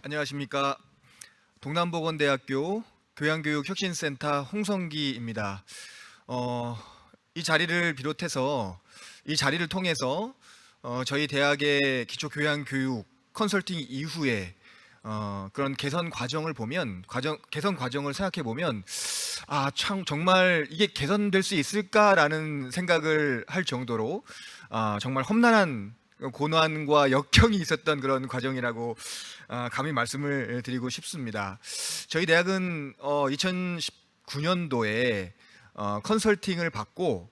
안녕하십니까. 동남보건대학교 교양교육혁신센터 홍성기입니다. 이 자리를 비롯해서 이 자리를 통해서 저희 대학의 기초교양교육 컨설팅 이후에 그런 개선 과정을 보면 개선 과정을 생각해 보면 참 정말 이게 개선될 수 있을까라는 생각을 할 정도로 정말 험난한 고난과 역경이 있었던 그런 과정이라고 감히 말씀을 드리고 싶습니다. 저희 대학은 2019년도에 컨설팅을 받고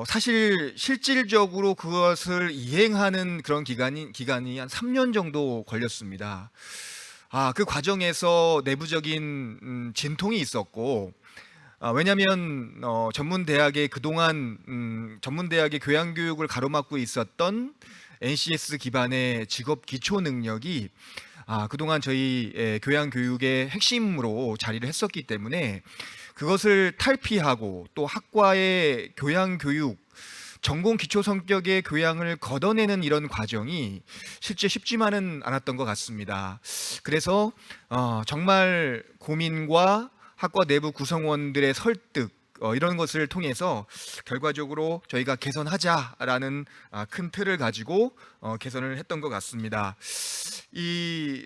사실 실질적으로 그것을 이행하는 그런 기간이 한 3년 정도 걸렸습니다. 그 과정에서 내부적인 진통이 있었고, 왜냐하면 전문대학의 그동안 전문대학의 교양교육을 가로막고 있었던 NCS 기반의 직업 기초 능력이 그동안 저희 교양교육의 핵심으로 자리를 했었기 때문에 그것을 탈피하고 또 학과의 교양교육 전공 기초 성격의 교양을 걷어내는 이런 과정이 실제 쉽지만은 않았던 것 같습니다. 그래서 정말 고민과 학과 내부 구성원들의 설득 이런 것을 통해서 결과적으로 저희가 개선하자라는 큰 틀을 가지고 개선을 했던 것 같습니다. 이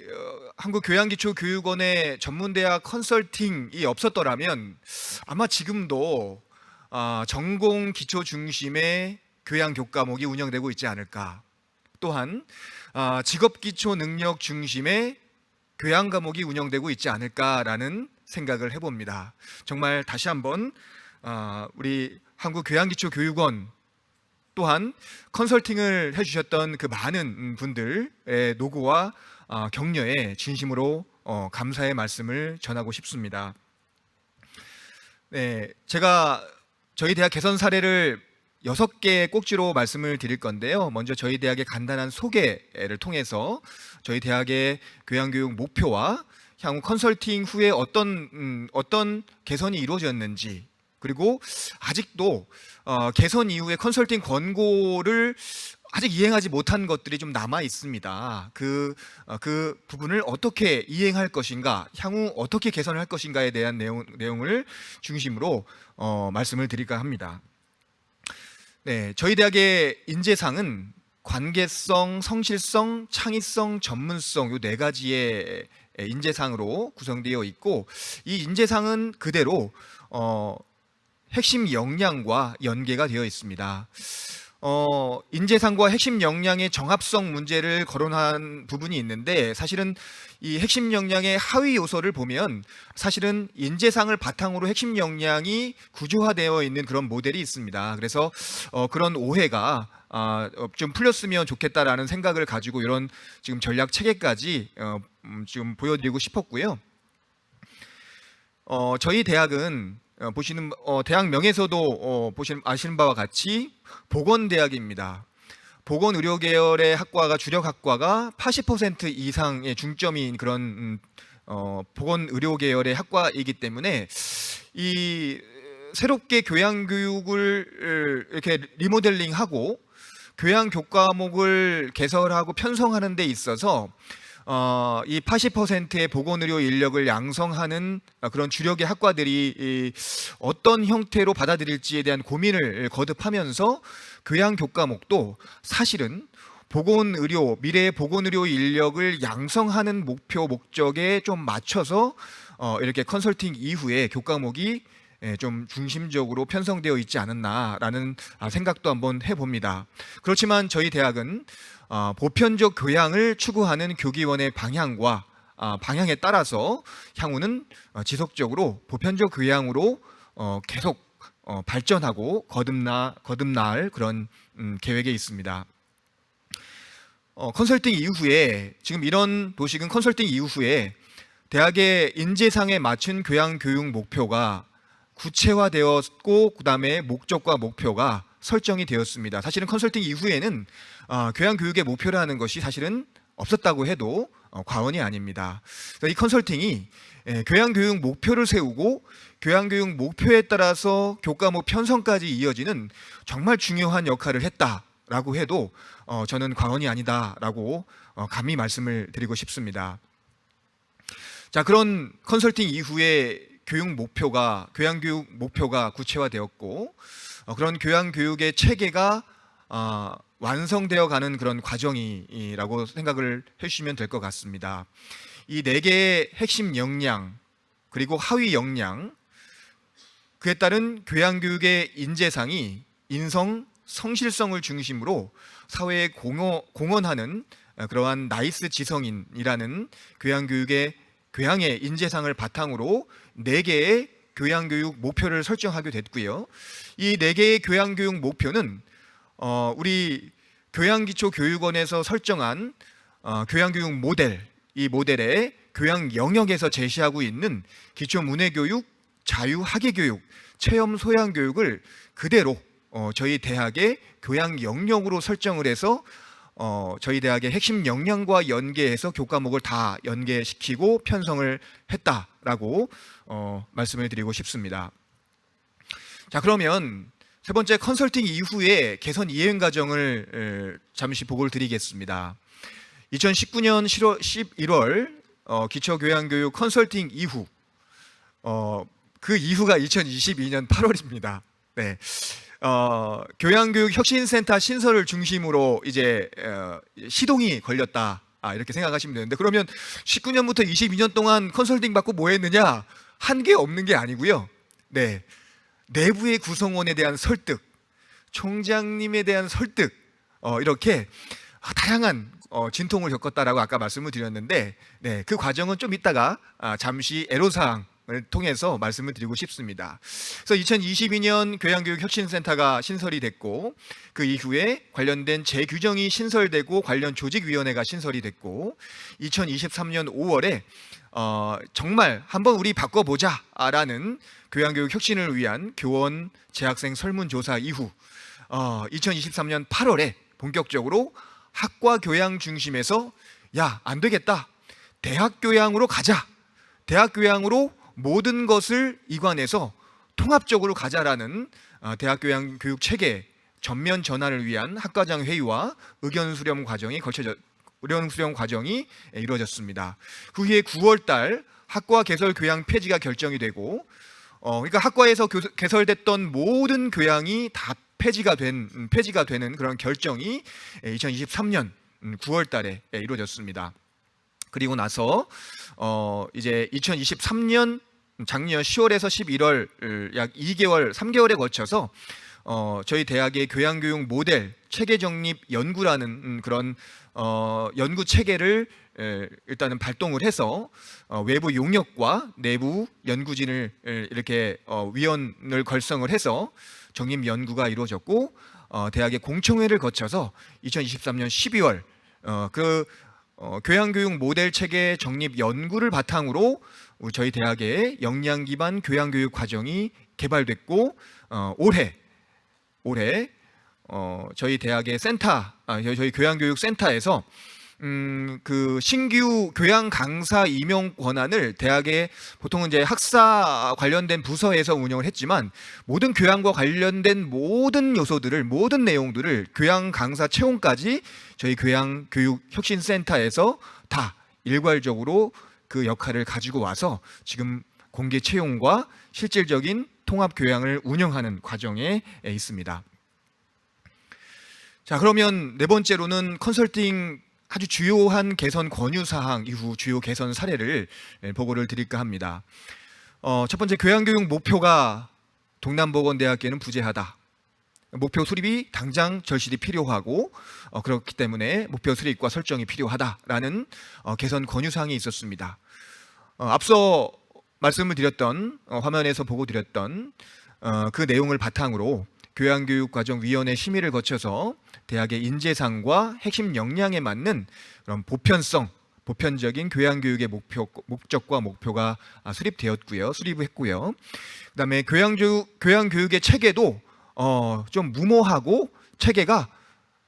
한국교양기초교육원의 전문대학 컨설팅이 없었더라면 아마 지금도 전공 기초 중심의 교양 교과목이 운영되고 있지 않을까. 또한 직업 기초 능력 중심의 교양 과목이 운영되고 있지 않을까라는 생각을 해봅니다. 정말 다시 한번 우리 한국교양기초교육원 또한 컨설팅을 해주셨던 그 많은 분들의 노고와 격려에 진심으로 감사의 말씀을 전하고 싶습니다. 네, 제가 저희 대학 개선 사례를 6개의 꼭지로 말씀을 드릴 건데요. 먼저 저희 대학의 간단한 소개를 통해서 저희 대학의 교양교육 목표와 향후 컨설팅 후에 어떤 개선이 이루어졌는지, 그리고 아직도 개선 이후에 컨설팅 권고를 아직 이행하지 못한 것들이 좀 남아 있습니다. 그 부분을 어떻게 이행할 것인가, 향후 어떻게 개선을 할 것인가에 대한 내용을 중심으로 말씀을 드릴까 합니다. 네, 저희 대학의 인재상은 관계성, 성실성, 창의성, 전문성 이 4가지의 인재상으로 구성되어 있고, 이 인재상은 그대로 핵심 역량과 연계가 되어 있습니다. 인재상과 핵심 역량의 정합성 문제를 거론한 부분이 있는데, 사실은 이 핵심 역량의 하위 요소를 보면 사실은 인재상을 바탕으로 핵심 역량이 구조화되어 있는 그런 모델이 있습니다. 그래서 그런 오해가 좀 풀렸으면 좋겠다라는 생각을 가지고 이런 지금 전략 체계까지 지금 보여드리고 싶었고요. 저희 대학은 보시는 대학 명에서도 아시는 바와 같이 보건대학입니다. 보건의료 계열의 학과가 주력 학과가 80% 이상의 중점인 그런 보건의료 계열의 학과이기 때문에 이 새롭게 교양교육을 이렇게 리모델링하고 교양 교과목을 개설하고 편성하는 데 있어서 이 80%의 보건의료 인력을 양성하는 그런 주력의 학과들이 어떤 형태로 받아들일지에 대한 고민을 거듭하면서 교양 교과목도 사실은 미래의 보건의료 인력을 양성하는 목표 목적에 좀 맞춰서 이렇게 컨설팅 이후에 교과목이 좀 중심적으로 편성되어 있지 않았나라는 생각도 한번 해봅니다. 그렇지만 저희 대학은 보편적 교양을 추구하는 교기원의 방향에 따라서 향후는 지속적으로 보편적 교양으로 계속 발전하고 거듭날 그런 계획에 있습니다. 컨설팅 이후에 지금 이런 도식은 컨설팅 이후에 대학의 인재상에 맞춘 교양 교육 목표가 구체화되었고, 그 다음에 목적과 목표가 설정이 되었습니다. 사실은 컨설팅 이후에는 교양교육의 목표라는 것이 사실은 없었다고 해도 과언이 아닙니다. 이 컨설팅이 교양교육 목표를 세우고 교양교육 목표에 따라서 교과목 편성까지 이어지는 정말 중요한 역할을 했다라고 해도 저는 과언이 아니다라고 감히 말씀을 드리고 싶습니다. 자, 그런 컨설팅 이후에 교양 교육 목표가 구체화되었고, 그런 교양 교육의 체계가 완성되어 가는 그런 과정이라고 생각을 해주시면 될 것 같습니다. 이 네 개의 핵심 역량 그리고 하위 역량, 그에 따른 교양 교육의 인재상이 인성, 성실성을 중심으로 사회에 공헌하는 그러한 나이스 지성인이라는 교양의 인재상을 바탕으로 네 개의 교양교육 목표를 설정하게 됐고요. 이 네 개의 교양교육 목표는 우리 교양기초교육원에서 설정한 교양교육 모델, 이 모델의 교양 영역에서 제시하고 있는 기초문해교육, 자유학예교육, 체험소양교육을 그대로 저희 대학의 교양 영역으로 설정을 해서 저희 대학의 핵심 역량과 연계해서 교과목을 다 연계시키고 편성을 했다라고 말씀을 드리고 싶습니다. 자, 그러면 세 번째, 컨설팅 이후에 개선 이행 과정을 잠시 보고를 드리겠습니다. 2019년 11월 기초교양교육 컨설팅 이후, 그 이후가 2022년 8월입니다. 네. 교양교육 혁신센터 신설을 중심으로 이제 시동이 걸렸다, 이렇게 생각하시면 되는데, 그러면 19년부터 22년 동안 컨설팅 받고 뭐 했느냐? 한 게 없는 게 아니고요. 네. 내부의 구성원에 대한 설득, 총장님에 대한 설득, 이렇게 다양한 진통을 겪었다라고 아까 말씀을 드렸는데, 네, 그 과정은 좀 이따가 잠시 애로사항을 통해서 말씀을 드리고 싶습니다. 그래서 2022년 교양교육혁신센터가 신설이 됐고, 그 이후에 관련된 재규정이 신설되고 관련 조직위원회가 신설이 됐고, 2023년 5월에 정말 한번 우리 바꿔보자라는 교양교육 혁신을 위한 교원 재학생 설문조사 이후 2023년 8월에 본격적으로 학과 교양 중심에서 야, 안 되겠다, 대학 교양으로 가자, 대학 교양으로 모든 것을 이관해서 통합적으로 가자라는 대학 교양 교육 체계 전면 전환을 위한 학과장 회의와 의견 수렴 과정이 이루어졌습니다. 그 후에 9월달 학과 개설 교양 폐지가 결정이 되고, 그러니까 학과에서 개설됐던 모든 교양이 다 폐지가 되는 그런 결정이 2023년 9월달에 이루어졌습니다. 그리고 나서 이제 2023년 작년 10월에서 11월 약 3개월에 걸쳐서 저희 대학의 교양교육 모델 체계 정립 연구라는 그런 연구 체계를 일단은 발동을 해서 외부 용역과 내부 연구진을 이렇게 위원을 결성을 해서 정립 연구가 이루어졌고, 대학의 공청회를 거쳐서 2023년 12월 교양교육 모델 체계 정립 연구를 바탕으로 저희 대학의 역량 기반 교양교육 과정이 개발됐고, 올해 저희 대학의 저희 교양교육센터에서 그 신규 교양 강사 임용 권한을 대학의 보통은 이제 학사 관련된 부서에서 운영을 했지만, 모든 교양과 관련된 모든 요소들을, 모든 내용들을 교양 강사 채용까지 저희 교양교육혁신센터에서 다 일괄적으로 그 역할을 가지고 와서 지금 공개 채용과 실질적인 통합 교양을 운영하는 과정에 있습니다. 자, 그러면 네 번째로는 컨설팅 아주 주요한 개선 권유사항 이후 주요 개선 사례를 보고를 드릴까 합니다. 첫 번째, 교양교육 목표가 동남보건대학교는 부재하다. 목표 수립이 당장 절실히 필요하고 그렇기 때문에 목표 수립과 설정이 필요하다라는 개선 권유사항이 있었습니다. 앞서 말씀을 드렸던, 화면에서 보고 드렸던 그 내용을 바탕으로 교양교육과정위원회 심의를 거쳐서 대학의 인재상과 핵심 역량에 맞는 그런 보편적인 교양교육의 목적과 목표가 수립했고요. 그다음에 교양교육의 체계도 좀 무모하고 체계가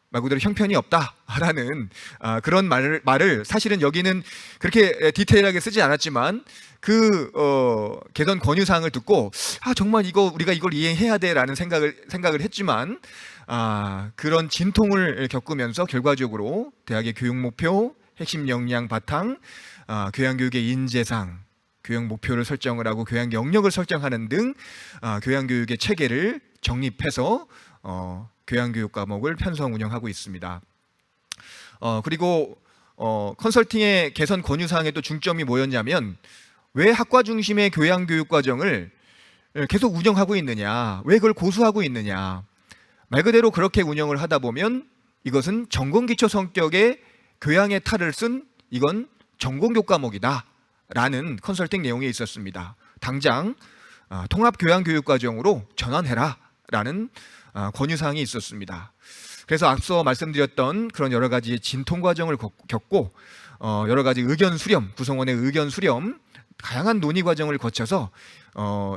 말 그대로 형편이 없다라는 그런 말을 사실은 여기는 그렇게 디테일하게 쓰지 않았지만, 그 개선 권유사항을 듣고 정말 우리가 이걸 이행해야 돼라는 생각을 했지만, 그런 진통을 겪으면서 결과적으로 대학의 교육 목표, 핵심 역량 바탕, 교양교육의 인재상, 교양 목표를 설정을 하고 교양 영역을 설정하는 등 교양교육의 체계를 정립해서 교양교육 과목을 편성 운영하고 있습니다. 그리고 컨설팅의 개선 권유사항에 또 중점이 뭐였냐면, 왜 학과 중심의 교양교육 과정을 계속 운영하고 있느냐, 왜 그걸 고수하고 있느냐. 말 그대로 그렇게 운영을 하다 보면 이것은 전공기초 성격의 교양의 탈을 쓴, 이건 전공교육 과목이다 라는 컨설팅 내용이 있었습니다. 당장 통합교양교육과정으로 전환해라 라는 권유사항이 있었습니다. 그래서 앞서 말씀드렸던 그런 여러 가지 진통 과정을 겪고 여러 가지 의견 수렴, 구성원의 의견 수렴, 다양한 논의 과정을 거쳐서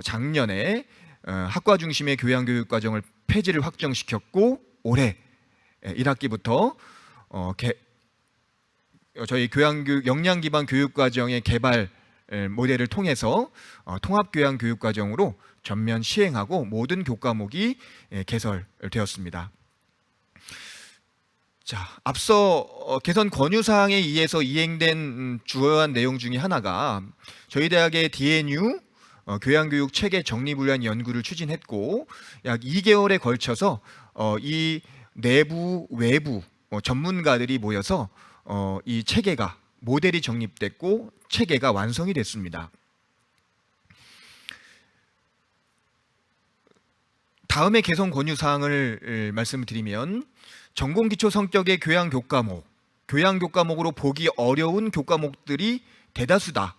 작년에 학과 중심의 교양교육 과정을 폐지를 확정시켰고, 올해 1학기부터 저희 교양교육 역량 기반 교육 과정의 개발 모델을 통해서 통합교양 교육 과정으로 전면 시행하고 모든 교과목이 개설되었습니다. 자, 앞서 개선 권유사항에 의해서 이행된 주요한 내용 중에 하나가 저희 대학의 DNU 교양교육 체계 정립을 위한 연구를 추진했고, 약 2개월에 걸쳐서 이 내부, 외부 전문가들이 모여서 이 체계가, 모델이 정립됐고 체계가 완성이 됐습니다. 다음의 개선 권유사항을 말씀드리면, 전공기초 성격의 교양교과목, 교양교과목으로 보기 어려운 교과목들이 대다수다.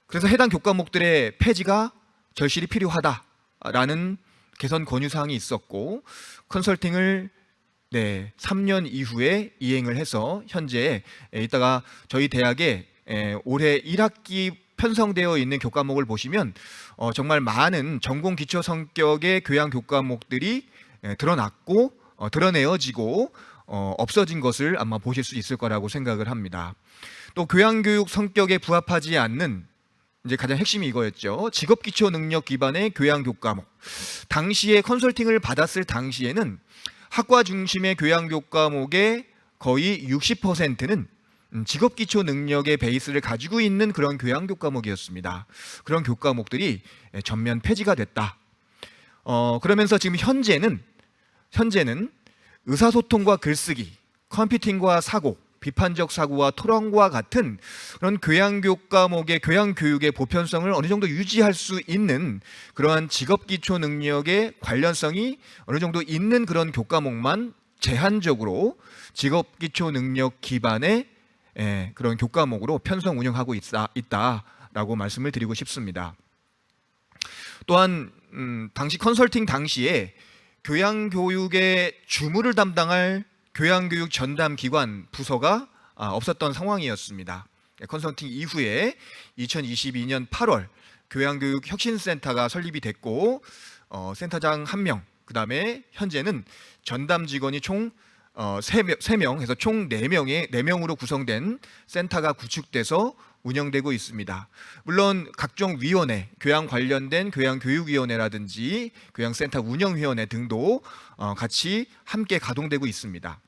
그래서 해당 교과목들의 폐지가 절실히 필요하다라는 개선 권유사항이 있었고, 컨설팅을 3년 이후에 이행을 해서 현재 이따가 저희 대학에 올해 1학기 편성되어 있는 교과목을 보시면 정말 많은 전공 기초 성격의 교양 교과목들이 드러났고 드러내어지고 없어진 것을 아마 보실 수 있을 거라고 생각을 합니다. 또 교양교육 성격에 부합하지 않는, 이제 가장 핵심이 이거였죠. 직업기초 능력 기반의 교양 교과목. 당시에 컨설팅을 받았을 당시에는 학과 중심의 교양 교과목의 거의 60%는 직업기초 능력의 베이스를 가지고 있는 그런 교양 교과목이었습니다. 그런 교과목들이 전면 폐지가 됐다. 그러면서 지금 현재는 의사소통과 글쓰기, 컴퓨팅과 사고, 비판적 사고와 토론과 같은 그런 교양교과목의 교양교육의 보편성을 어느 정도 유지할 수 있는 그러한 직업기초 능력의 관련성이 어느 정도 있는 그런 교과목만 제한적으로 직업기초 능력 기반의 그런 교과목으로 편성 운영하고 있다라고 말씀을 드리고 싶습니다. 또한 당시 컨설팅 당시에 교양교육의 주무를 담당할 교양교육 전담기관 부서가 없었던 상황이었습니다. 컨설팅 이후에 2022년 8월 교양교육 혁신센터가 설립이 됐고, 센터장 1명, 그 다음에 현재는 전담 직원이 총 3명 해서 총 4명으로 구성된 센터가 구축돼서 운영되고 있습니다. 물론 각종 위원회, 교양 관련된 교양교육위원회라든지 교양센터 운영위원회 등도 같이 함께 가동되고 있습니다.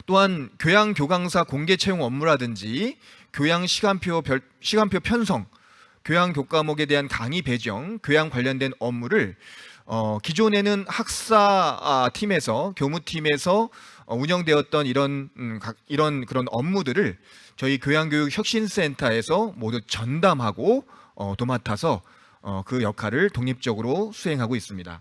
또한 교양교강사 공개 채용 업무라든지 교양 시간표 편성, 교양 교과목에 대한 강의 배정, 교양 관련된 업무를 기존에는 학사팀에서, 교무팀에서 운영되었던 이런 그런 업무들을 저희 교양교육 혁신센터에서 모두 전담하고 도맡아서 그 역할을 독립적으로 수행하고 있습니다.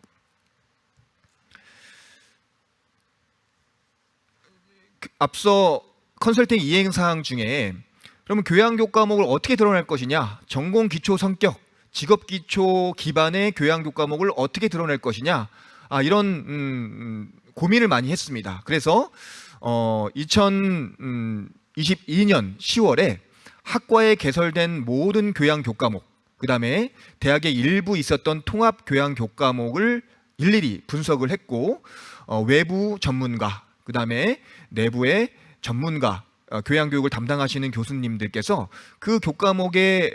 앞서 컨설팅 이행사항 중에 그러면 교양교과목을 어떻게 드러낼 것이냐, 전공 기초 성격, 직업 기초 기반의 교양교과목을 어떻게 드러낼 것이냐, 이런 고민을 많이 했습니다. 그래서 2022년 10월에 학과에 개설된 모든 교양교과목, 그 다음에 대학의 일부 있었던 통합교양교과목을 일일이 분석을 했고, 외부 전문가, 그 다음에 내부의 전문가, 교양교육을 담당하시는 교수님들께서 그 교과목의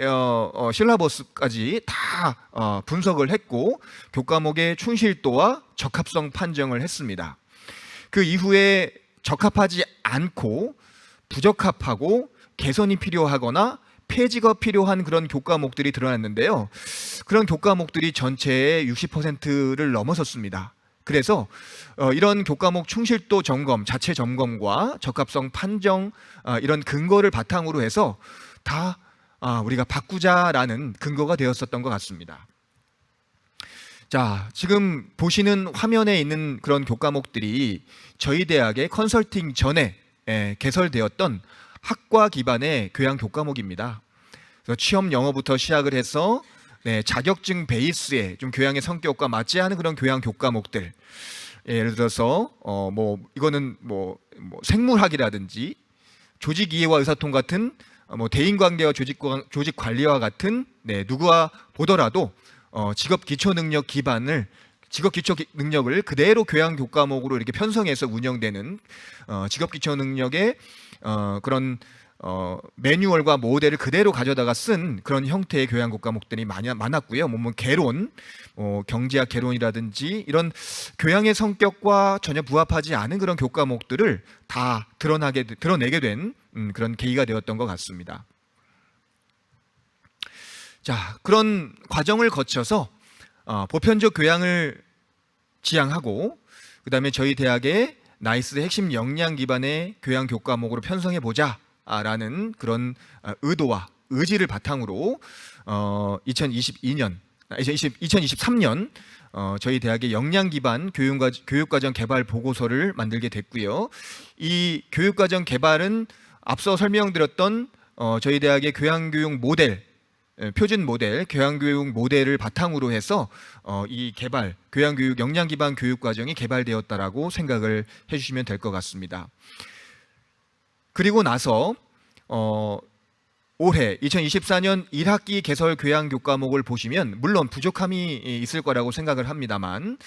실라버스까지 다 분석을 했고, 교과목의 충실도와 적합성 판정을 했습니다. 그 이후에 적합하지 않고 부적합하고 개선이 필요하거나 폐지가 필요한 그런 교과목들이 드러났는데요. 그런 교과목들이 전체의 60%를 넘어섰습니다. 그래서 이런 교과목 충실도 점검, 자체 점검과 적합성 판정 이런 근거를 바탕으로 해서 다 우리가 바꾸자라는 근거가 되었었던 것 같습니다. 자, 지금 보시는 화면에 있는 그런 교과목들이 저희 대학의 컨설팅 전에 개설되었던 학과 기반의 교양 교과목입니다. 그래서 취업 영어부터 시작을 해서 자격증 베이스의 좀 교양의 성격과 맞지 않은 그런 교양 교과목들, 예를 들어서 이거는 생물학이라든지 조직 이해와 의사통 같은 대인 관계와 조직 관리와 같은 누구와 보더라도 직업 기초 능력 기반을 직업 기초 능력을 그대로 교양 교과목으로 이렇게 편성해서 운영되는 직업 기초 능력의 그런 매뉴얼과 모델을 그대로 가져다가 쓴 그런 형태의 교양 교과목들이 많았고요. 개론, 경제학 개론이라든지 이런 교양의 성격과 전혀 부합하지 않은 그런 교과목들을 다 드러내게 된 그런 계기가 되었던 것 같습니다. 자, 그런 과정을 거쳐서 보편적 교양을 지향하고 그 다음에 저희 대학의 나이스 핵심 역량 기반의 교양 교과목으로 편성해 보자 라는 그런 의도와 의지를 바탕으로 2023년 저희 대학의 역량 기반 교육과정 개발 보고서를 만들게 됐고요. 이 교육과정 개발은 앞서 설명드렸던 저희 대학의 교양교육 모델, 표준 모델, 교양교육 모델을 바탕으로 해서 이 교양교육 역량 기반 교육과정이 개발되었다라고 생각을 해주시면 될 것 같습니다. 그리고 나서 올해 2024년 1학기 개설 교양 교과목을 보시면 물론 부족함이 있을 거라고 생각을 합니다만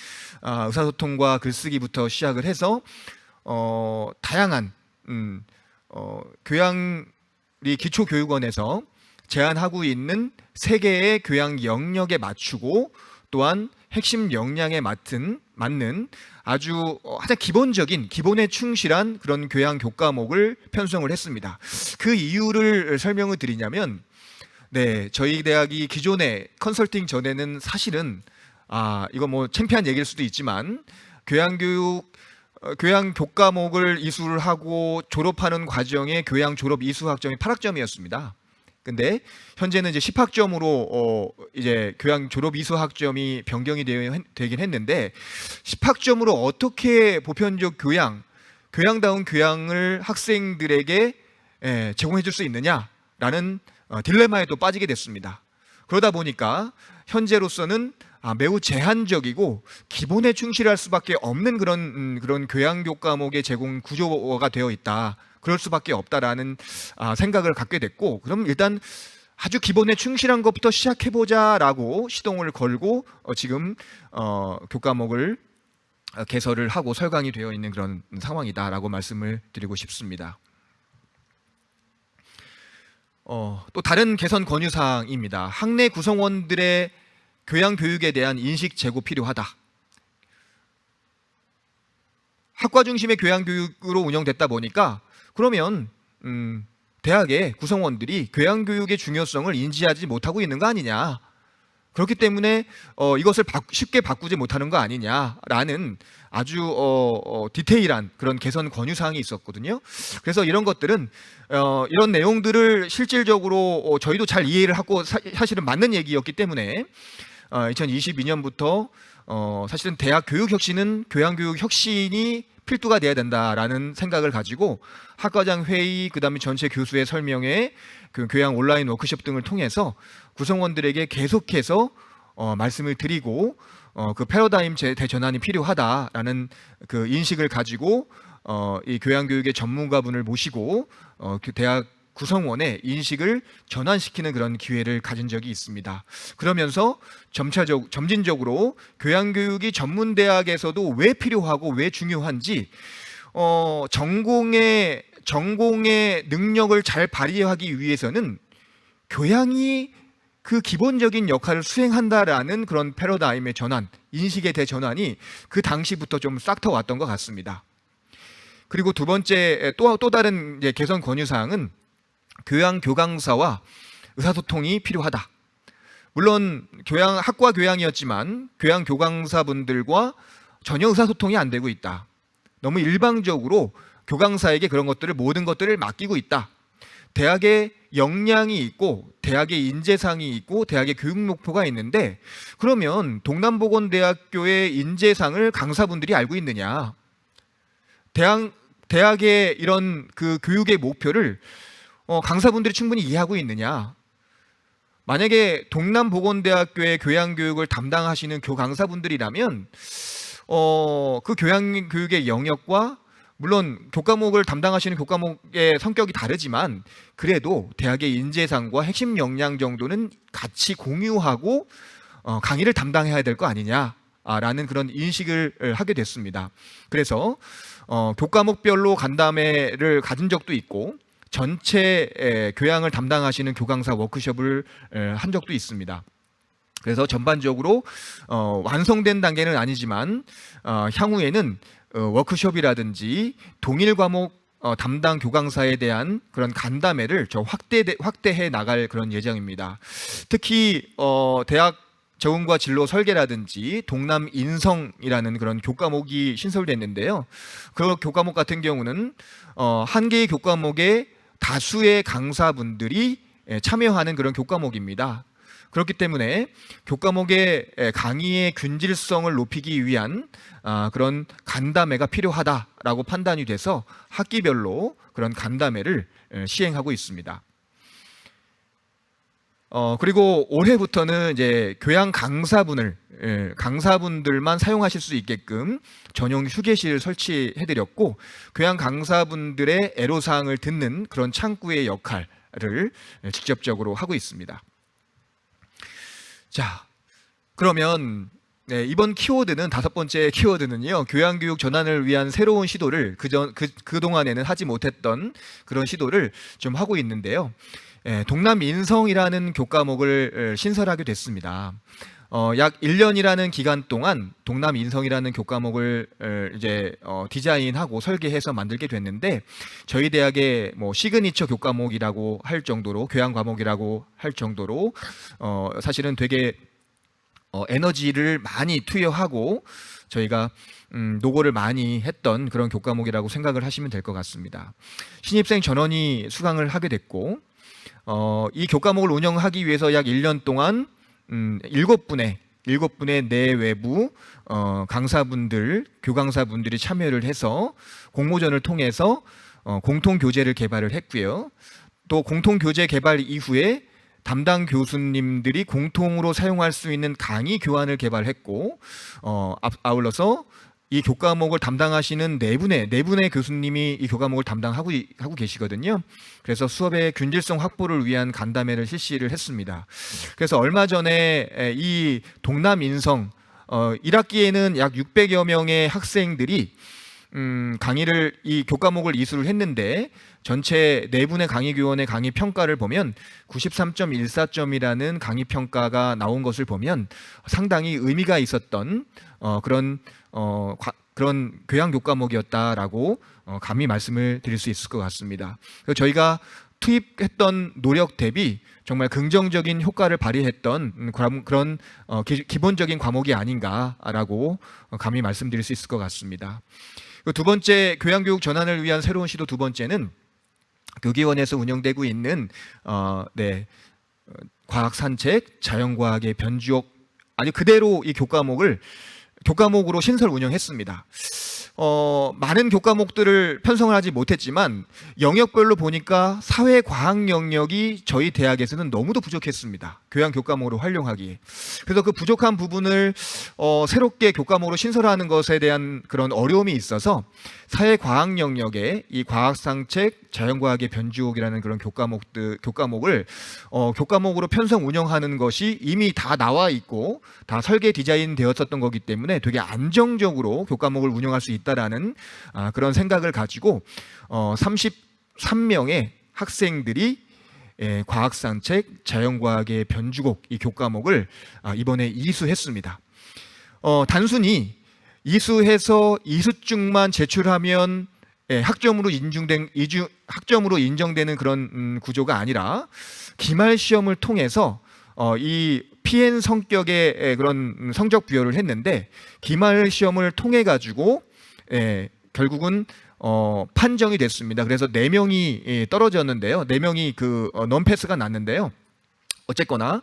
의사소통과 글쓰기부터 시작을 해서 다양한 우리 기초교육원에서 제안하고 있는 3개의 교양 영역에 맞추고 또한 핵심 역량에 맞는 아주 가장 기본에 충실한 그런 교양 교과목을 편성을 했습니다. 그 이유를 설명을 드리냐면 저희 대학이 기존에 컨설팅 전에는 사실은 이거 창피한 얘기일 수도 있지만 교양 교과목을 이수를 하고 졸업하는 과정에 교양 졸업 이수 학점이 8학점이었습니다. 근데 현재는 이제 10학점으로 이제 교양 졸업 이수 학점이 변경이 되긴 했는데 10학점으로 어떻게 보편적 교양다운 교양을 학생들에게 제공해 줄 수 있느냐라는 딜레마에 또 빠지게 됐습니다. 그러다 보니까 현재로서는 매우 제한적이고 기본에 충실할 수밖에 없는 그런 교양 교과목의 제공 구조가 되어 있다. 그럴 수밖에 없다라는 생각을 갖게 됐고, 그럼 일단 아주 기본에 충실한 것부터 시작해보자라고 시동을 걸고 지금 교과목을 개설을 하고 설강이 되어 있는 그런 상황이다라고 말씀을 드리고 싶습니다. 또 다른 개선 권유사항입니다. 학내 구성원들의 교양 교육에 대한 인식 제고 필요하다. 학과 중심의 교양 교육으로 운영됐다 보니까 그러면 대학의 구성원들이 교양 교육의 중요성을 인지하지 못하고 있는 거 아니냐. 그렇기 때문에 이것을 쉽게 바꾸지 못하는 거 아니냐라는 아주 디테일한 그런 개선 권유사항이 있었거든요. 그래서 이런 것들은 이런 내용들을 실질적으로 저희도 잘 이해를 하고 사실은 맞는 얘기였기 때문에 2022년부터 사실은 대학 교육 혁신은 교양 교육 혁신이 필두가 돼야 된다라는 생각을 가지고 학과장 회의, 그다음에 전체 교수의 설명회, 그 교양 온라인 워크숍 등을 통해서 구성원들에게 계속해서 말씀을 드리고 그 패러다임 대전환이 필요하다라는 그 인식을 가지고 이 교양 교육의 전문가분을 모시고 그 대학 구성원의 인식을 전환시키는 그런 기회를 가진 적이 있습니다. 그러면서 점진적으로 교양교육이 전문대학에서도 왜 필요하고 왜 중요한지 전공의 능력을 잘 발휘하기 위해서는 교양이 그 기본적인 역할을 수행한다라는 그런 패러다임의 전환, 인식의 대전환이 그 당시부터 좀 싹터 왔던 것 같습니다. 그리고 두 번째 또 다른 이제 개선 권유 사항은 교양 교강사와 의사소통이 필요하다. 물론 학과 교양이었지만 교양 교강사분들과 전혀 의사소통이 안 되고 있다. 너무 일방적으로 교강사에게 그런 것들을 모든 것들을 맡기고 있다. 대학의 역량이 있고 대학의 인재상이 있고 대학의 교육 목표가 있는데 그러면 동남보건대학교의 인재상을 강사분들이 알고 있느냐? 대학의 이런 그 교육의 목표를 강사분들이 충분히 이해하고 있느냐? 만약에 동남보건대학교의 교양교육을 담당하시는 교강사분들이라면 그 교양교육의 영역과 물론 교과목을 담당하시는 교과목의 성격이 다르지만 그래도 대학의 인재상과 핵심 역량 정도는 같이 공유하고 강의를 담당해야 될 거 아니냐라는 그런 인식을 하게 됐습니다. 그래서 교과목별로 간담회를 가진 적도 있고 전체 교양을 담당하시는 교강사 워크숍을 한 적도 있습니다. 그래서 전반적으로 완성된 단계는 아니지만 향후에는 워크숍이라든지 동일 과목 담당 교강사에 대한 그런 간담회를 확대해 나갈 그런 예정입니다. 특히 대학 적응과 진로 설계라든지 동남 인성이라는 그런 교과목이 신설됐는데요. 그 교과목 같은 경우는 한 개의 교과목에 다수의 강사분들이 참여하는 그런 교과목입니다. 그렇기 때문에 교과목의 강의의 균질성을 높이기 위한 그런 간담회가 필요하다라고 판단이 돼서 학기별로 그런 간담회를 시행하고 있습니다. 그리고 올해부터는 이제 교양 강사분들만 사용하실 수 있게끔 전용 휴게실을 설치해드렸고 교양 강사분들의 애로사항을 듣는 그런 창구의 역할을 직접적으로 하고 있습니다. 자, 그러면 이번 키워드는 다섯 번째 키워드는요. 교양교육 전환을 위한 새로운 시도를 그동안에는 하지 못했던 그런 시도를 좀 하고 있는데요. 동남인성이라는 교과목을 신설하게 됐습니다. 약 1년이라는 기간 동안 동남인성이라는 교과목을 이제 디자인하고 설계해서 만들게 됐는데 저희 대학의 뭐 시그니처 교과목이라고 할 정도로 교양 과목이라고 할 정도로 사실은 되게 에너지를 많이 투여하고 저희가 노고를 많이 했던 그런 교과목이라고 생각을 하시면 될 것 같습니다. 신입생 전원이 수강을 하게 됐고 이 교과목을 운영하기 위해서 약 1년 동안 7분의 내외부 강사분들, 교강사분들이 참여를 해서 공모전을 통해서 공통 교재를 개발을 했고요. 또 공통 교재 개발 이후에 담당 교수님들이 공통으로 사용할 수 있는 강의 교환을 개발했고 아울러서 이 교과목을 담당하시는 네 분의 교수님이 이 교과목을 담당하고 계시거든요. 그래서 수업의 균질성 확보를 위한 간담회를 실시를 했습니다. 그래서 얼마 전에 이 동남인성 1학기에는 약 600여 명의 학생들이 강의를 이 교과목을 이수를 했는데 전체 네 분의 강의 교원의 강의 평가를 보면 93.14점이라는 강의 평가가 나온 것을 보면 상당히 의미가 있었던 그런 교양 교과목이었다라고 감히 말씀을 드릴 수 있을 것 같습니다. 저희가 투입했던 노력 대비 정말 긍정적인 효과를 발휘했던 그런 기본적인 과목이 아닌가라고 감히 말씀드릴 수 있을 것 같습니다. 두 번째 교양교육 전환을 위한 새로운 시도 두 번째는 교기원에서 운영되고 있는 과학산책, 자연과학의 변주옥 아니 그대로 이 교과목으로 신설 운영했습니다. 많은 교과목들을 편성을 하지 못했지만 영역별로 보니까 사회과학 영역이 저희 대학에서는 너무도 부족했습니다. 교양 교과목으로 활용하기에. 그래서 그 부족한 부분을 새롭게 교과목으로 신설하는 것에 대한 그런 어려움이 있어서 사회과학 영역에 이 과학상책, 자연과학의 변주옥이라는 그런 교과목을 교과목으로 편성 운영하는 것이 이미 다 나와 있고 다 설계 디자인 되었었던 거기 때문에 되게 안정적으로 교과목을 운영할 수 있다라는 그런 생각을 가지고 33명의 학생들이 과학산책, 자연과학의 변주곡 이 교과목을 이번에 이수했습니다. 단순히 이수해서 이수증만 제출하면 학점으로 인정되는 그런 구조가 아니라 기말 시험을 통해서 이 PN 성격의 그런 성적 부여를 했는데, 기말 시험을 통해 가지고 결국은 판정이 됐습니다. 그래서 4명이 떨어졌는데요. 4명이 논패스가 났는데요. 어쨌거나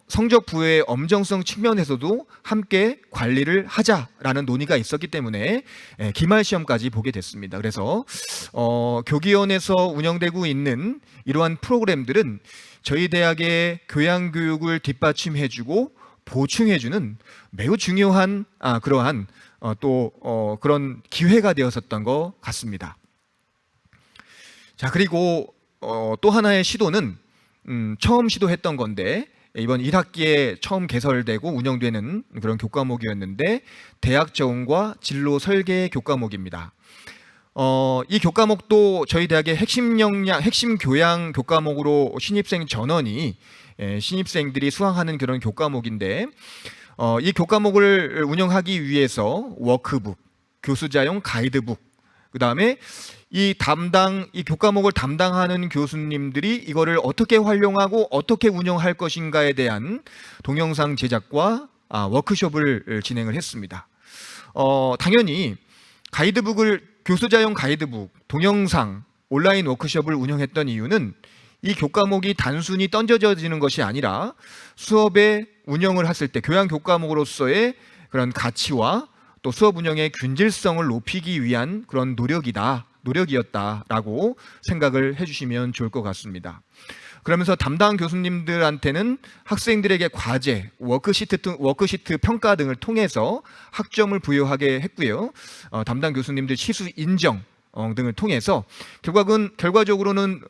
성적 부여의 엄정성 측면에서도 함께 관리를 하자라는 논의가 있었기 때문에 기말 시험까지 보게 됐습니다. 그래서 교기원에서 운영되고 있는 이러한 프로그램들은 저희 대학의 교양 교육을 뒷받침해주고 보충해주는 매우 중요한 그러한 그런 기회가 되었었던 것 같습니다. 자, 그리고 또 하나의 시도는 처음 시도했던 건데, 이번 1학기에 처음 개설되고 운영되는 그런 교과목이었는데, 대학 적응과 진로 설계 교과목입니다. 이 교과목도 저희 대학의 핵심 교양 교과목으로 신입생 전원이 신입생들이 수강하는 그런 교과목인데, 이 교과목을 운영하기 위해서 워크북, 교수자용 가이드북, 그 다음에 이 교과목을 담당하는 교수님들이 이거를 어떻게 활용하고 어떻게 운영할 것인가에 대한 동영상 제작과 워크숍을 진행을 했습니다. 당연히 교수자용 가이드북, 동영상, 온라인 워크숍을 운영했던 이유는 이 교과목이 단순히 던져지는 것이 아니라 수업에 운영을 했을 때 교양 교과목으로서의 그런 가치와 또 수업 운영의 균질성을 높이기 위한 그런 노력이었다라고 생각을 해주시면 좋을 것 같습니다. 그러면서 담당 교수님들한테는 학생들에게 과제, 워크시트 평가 등을 통해서 학점을 부여하게 했고요. 담당 교수님들 시수 인정 등을 통해서 결과적으로는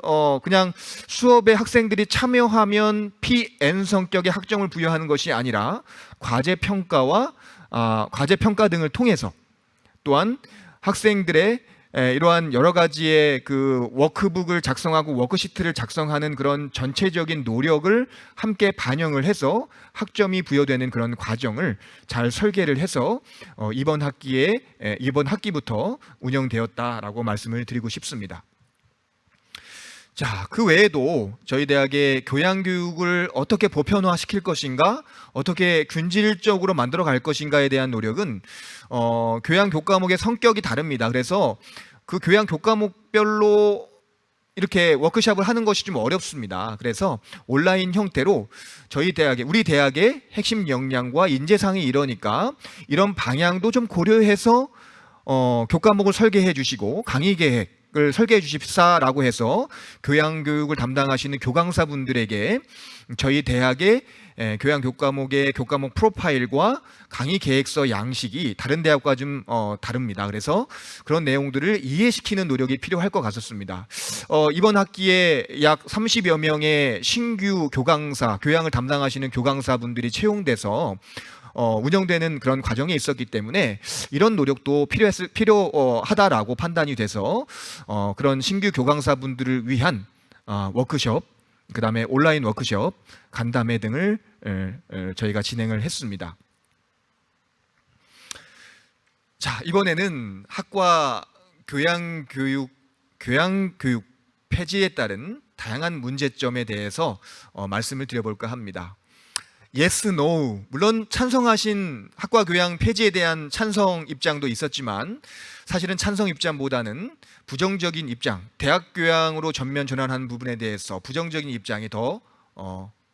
그냥 수업에 학생들이 참여하면 PN 성격의 학점을 부여하는 것이 아니라 과제 평가 등을 통해서 또한 학생들의 이러한 여러 가지의 그 워크북을 작성하고 워크시트를 작성하는 그런 전체적인 노력을 함께 반영을 해서 학점이 부여되는 그런 과정을 잘 설계를 해서 이번 학기부터 운영되었다라고 말씀을 드리고 싶습니다. 자, 그 외에도 저희 대학의 교양교육을 어떻게 보편화시킬 것인가, 어떻게 균질적으로 만들어 갈 것인가에 대한 노력은 교양 교과목의 성격이 다릅니다. 그래서 그 교양 교과목별로 이렇게 워크숍을 하는 것이 좀 어렵습니다. 그래서 온라인 형태로 우리 대학의 핵심 역량과 인재상이 이러니까 이런 방향도 좀 고려해서 교과목을 설계해 주시고 강의 계획을 설계해 주십사라고 해서 교양교육을 담당하시는 교강사분들에게 저희 대학의 교양 교과목의 교과목 프로파일과 강의 계획서 양식이 다른 대학과 좀 다릅니다. 그래서 그런 내용들을 이해시키는 노력이 필요할 것 같았습니다. 이번 학기에 약 30여 명의 신규 교양을 담당하시는 교강사분들이 채용돼서 운영되는 그런 과정이 있었기 때문에 이런 노력도 필요하다라고 판단이 돼서 그런 신규 교강사분들을 위한 워크숍, 그 다음에 온라인 워크숍, 간담회 등을 저희가 진행을 했습니다. 자, 이번에는 학과 교양교육 폐지에 따른 다양한 문제점에 대해서 말씀을 드려볼까 합니다. Yes, No. 물론 찬성하신 학과 교양 폐지에 대한 찬성 입장도 있었지만 사실은 찬성 입장보다는 부정적인 입장, 대학 교양으로 전면 전환하는 부분에 대해서 부정적인 입장이 더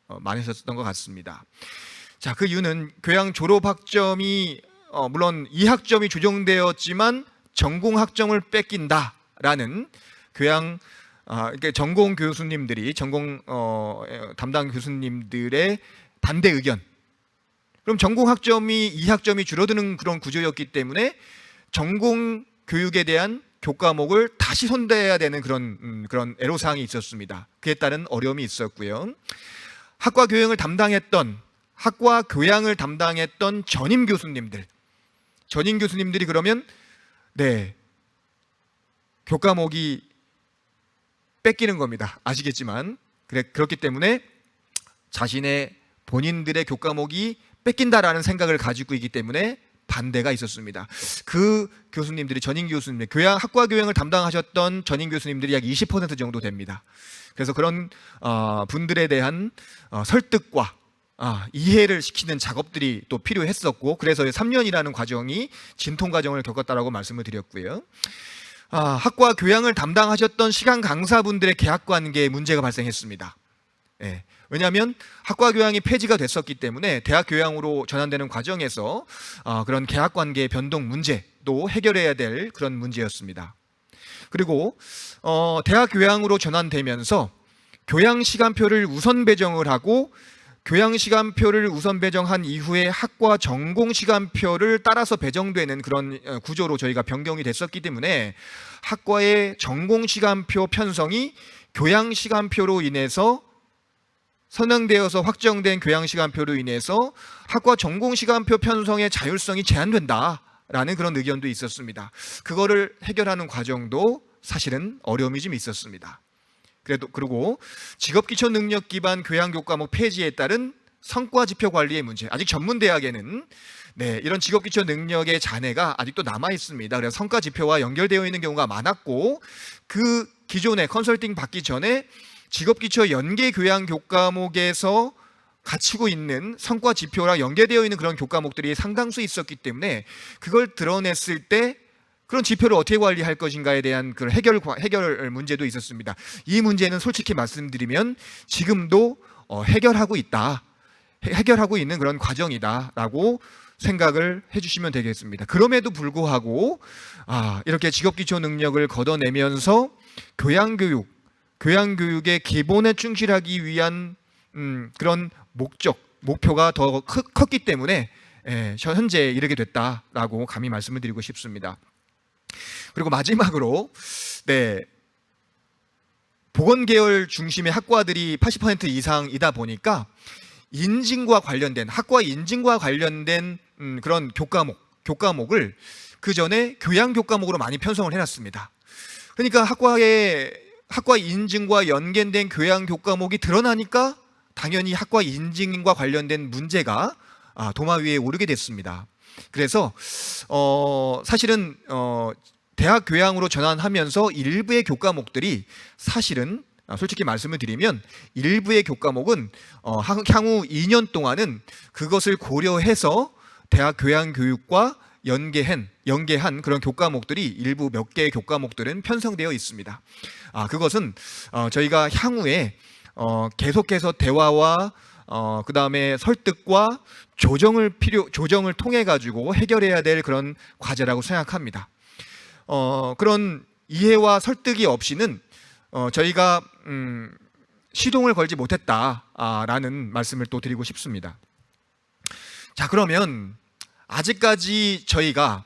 많으셨던 것 같습니다. 자, 그 이유는 교양 졸업 학점이 물론 2학점이 조정되었지만 전공 학점을 뺏긴다라는 그러니까 전공 교수님들이 담당 교수님들의 반대 의견. 그럼 전공 학점이 2학점이 줄어드는 그런 구조였기 때문에 전공 교육에 대한 교과목을 다시 손대야 되는 그런 애로사항이 있었습니다. 그에 따른 어려움이 있었고요. 학과 교양을 담당했던 전임 교수님들이 그러면 교과목이 뺏기는 겁니다. 아시겠지만 그렇기 때문에 본인들의 교과목이 뺏긴다라는 생각을 가지고 있기 때문에 반대가 있었습니다. 그 교수님들이 전임 교수님, 학과 교양을 담당하셨던 전임 교수님들이 약 20% 정도 됩니다. 그래서 그런 분들에 대한 설득과 이해를 시키는 작업들이 또 필요했었고, 그래서 3년이라는 과정이 진통 과정을 겪었다라고 말씀을 드렸고요. 학과 교양을 담당하셨던 시간 강사분들의 계약 관계에 문제가 발생했습니다. 예. 왜냐하면 학과 교양이 폐지가 됐었기 때문에 대학 교양으로 전환되는 과정에서 그런 계약 관계의 변동 문제도 해결해야 될 그런 문제였습니다. 그리고 대학 교양으로 전환되면서 교양 시간표를 우선 배정을 하고, 교양 시간표를 우선 배정한 이후에 학과 전공 시간표를 따라서 배정되는 그런 구조로 저희가 변경이 됐었기 때문에 학과의 전공 시간표 편성이 교양 시간표로 인해서 선행되어서 확정된 교양 시간표로 인해서 학과 전공 시간표 편성의 자율성이 제한된다라는 그런 의견도 있었습니다. 그거를 해결하는 과정도 사실은 어려움이 좀 있었습니다. 그리고 직업기초 능력 기반 교양 교과목 폐지에 따른 성과 지표 관리의 문제, 아직 전문 대학에는 이런 직업기초 능력의 잔해가 아직도 남아 있습니다. 그래서 성과 지표와 연결되어 있는 경우가 많았고, 그 기존에 컨설팅 받기 전에 직업기초 연계 교양 교과목에서 갖추고 있는 성과 지표랑 연계되어 있는 그런 교과목들이 상당수 있었기 때문에 그걸 드러냈을 때 그런 지표를 어떻게 관리할 것인가에 대한 그 해결 문제도 있었습니다. 이 문제는 솔직히 말씀드리면 지금도 해결하고 있는 그런 과정이다라고 생각을 해주시면 되겠습니다. 그럼에도 불구하고 이렇게 직업기초 능력을 걷어내면서 교양교육의 기본에 충실하기 위한 그런 목표가 더 컸기 때문에 현재 이르게 됐다라고 감히 말씀을 드리고 싶습니다. 그리고 마지막으로 보건계열 중심의 학과들이 80% 이상이다 보니까 학과 인증과 관련된 그런 교과목을 그 전에 교양 교과목으로 많이 편성을 해놨습니다. 그러니까 학과 인증과 연계된 교양 교과목이 드러나니까 당연히 학과 인증과 관련된 문제가 도마 위에 오르게 됐습니다. 그래서 사실은 대학 교양으로 전환하면서 일부의 교과목들이 사실은 솔직히 말씀을 드리면 일부의 교과목은 향후 2년 동안은 그것을 고려해서 대학 교양 교육과 연계한 그런 교과목들이 일부 몇 개의 교과목들은 편성되어 있습니다. 그것은 저희가 향후에 계속해서 대화와 그 다음에 설득과 조정을 통해 가지고 해결해야 될 그런 과제라고 생각합니다. 그런 이해와 설득이 없이는 저희가 시동을 걸지 못했다라는 말씀을 또 드리고 싶습니다. 자, 그러면 아직까지 저희가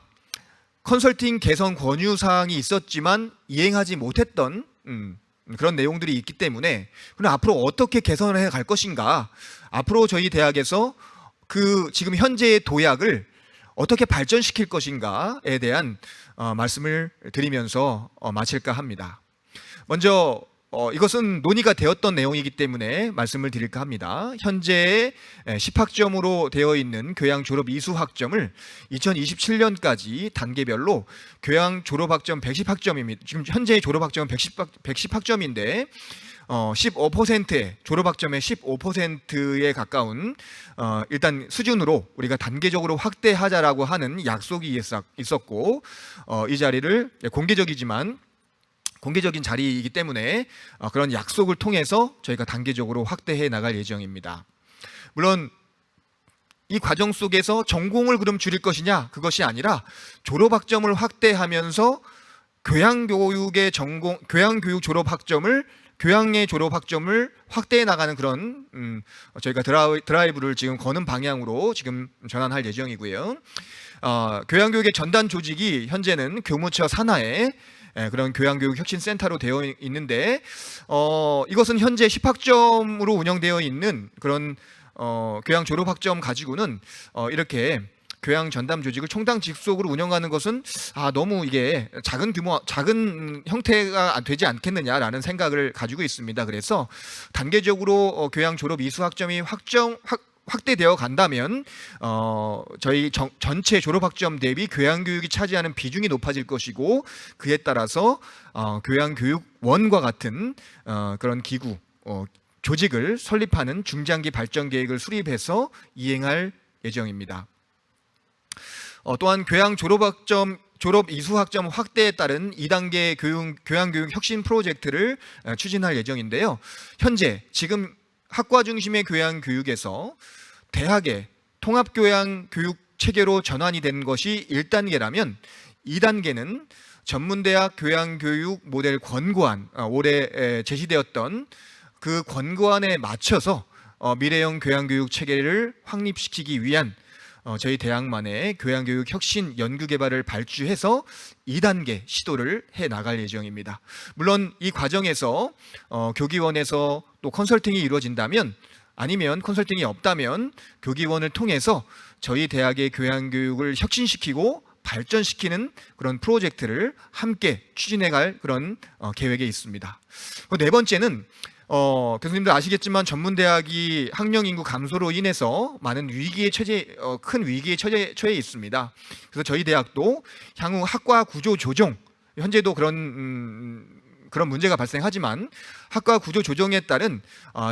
컨설팅 개선 권유사항이 있었지만 이행하지 못했던 그런 내용들이 있기 때문에 그럼 앞으로 어떻게 개선을 해갈 것인가, 앞으로 저희 대학에서 지금 현재의 도약을 어떻게 발전시킬 것인가에 대한 말씀을 드리면서 마칠까 합니다. 먼저 이것은 논의가 되었던 내용이기 때문에 말씀을 드릴까 합니다. 현재 10학점으로 되어 있는 교양 졸업 이수 학점을 2027년까지 단계별로 교양 졸업학점 110학점입니다. 지금 현재 졸업학점은 110학점인데 15%의 졸업학점의 15%에 가까운 일단 수준으로 우리가 단계적으로 확대하자라고 하는 약속이 있었고, 이 자리를 공개적인 자리이기 때문에 그런 약속을 통해서 저희가 단계적으로 확대해 나갈 예정입니다. 물론 이 과정 속에서 전공을 그럼 줄일 것이냐, 그것이 아니라 졸업학점을 확대하면서 교양교육 교양의 졸업학점을 확대해 나가는 그런 저희가 드라이브를 지금 거는 방향으로 지금 전환할 예정이고요. 교양교육의 전담 조직이 현재는 교무처 산하에 그런 교양교육혁신센터로 되어 있는데 이것은 현재 10학점으로 운영되어 있는 그런 교양 졸업학점 가지고는 이렇게 교양 전담 조직을 총당 직속으로 운영하는 것은 너무 이게 작은 형태가 되지 않겠느냐라는 생각을 가지고 있습니다. 그래서 단계적으로 교양 졸업 이수 학점이 확대되어 간다면 저희 전체 졸업학점 대비 교양교육이 차지하는 비중이 높아질 것이고, 그에 따라서 교양교육원과 같은 그런 기구, 조직을 설립하는 중장기 발전 계획을 수립해서 이행할 예정입니다. 또한 교양 졸업 이수 학점 확대에 따른 2단계 교양교육 혁신 프로젝트를 추진할 예정인데요. 현재 지금 학과 중심의 교양교육에서 대학의 통합교양교육 체계로 전환이 된 것이 1단계라면 2단계는 전문대학 교양교육 모델 권고안, 올해 제시되었던 그 권고안에 맞춰서 미래형 교양교육 체계를 확립시키기 위한 저희 대학만의 교양교육 혁신 연구개발을 발주해서 2단계 시도를 해 나갈 예정입니다. 물론 이 과정에서 교기원에서 또 컨설팅이 이루어진다면, 아니면 컨설팅이 없다면 교기원을 통해서 저희 대학의 교양교육을 혁신시키고 발전시키는 그런 프로젝트를 함께 추진해갈 그런 계획에 있습니다. 네 번째는 교수님들 아시겠지만 전문대학이 학령 인구 감소로 인해서 많은 큰 위기에 처해 있습니다. 그래서 저희 대학도 향후 학과 구조 조정, 현재도 그런 문제가 발생하지만 학과 구조 조정에 따른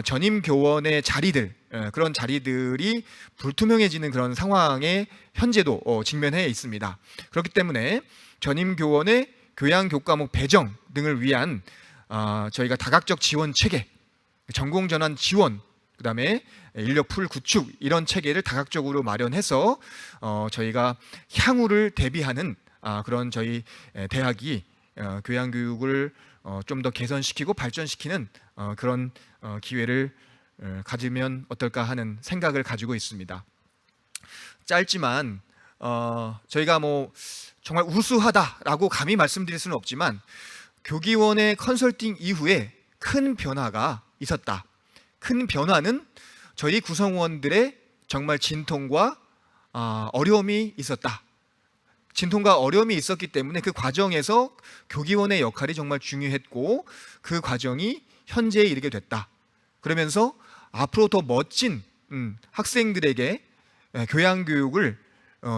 전임 교원의 자리들, 그런 자리들이 불투명해지는 그런 상황에 현재도 직면해 있습니다. 그렇기 때문에 전임 교원의 교양 교과목 배정 등을 위한 저희가 다각적 지원 체계, 전공 전환 지원, 그다음에 인력 풀 구축, 이런 체계를 다각적으로 마련해서 저희가 향후를 대비하는 그런 저희 대학이 교양 교육을 좀 더 개선시키고 발전시키는 그런 기회를 가지면 어떨까 하는 생각을 가지고 있습니다. 짧지만 저희가 정말 우수하다라고 감히 말씀드릴 수는 없지만, 교기원의 컨설팅 이후에 큰 변화가 있었다. 큰 변화는 저희 구성원들의 정말 진통과 어려움이 있었다. 진통과 어려움이 있었기 때문에 그 과정에서 교기원의 역할이 정말 중요했고, 그 과정이 현재에 이르게 됐다. 그러면서 앞으로 더 멋진 학생들에게 교양교육을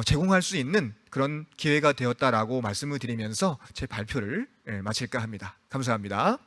제공할 수 있는 그런 기회가 되었다라고 말씀을 드리면서 제 발표를 마칠까 합니다. 감사합니다.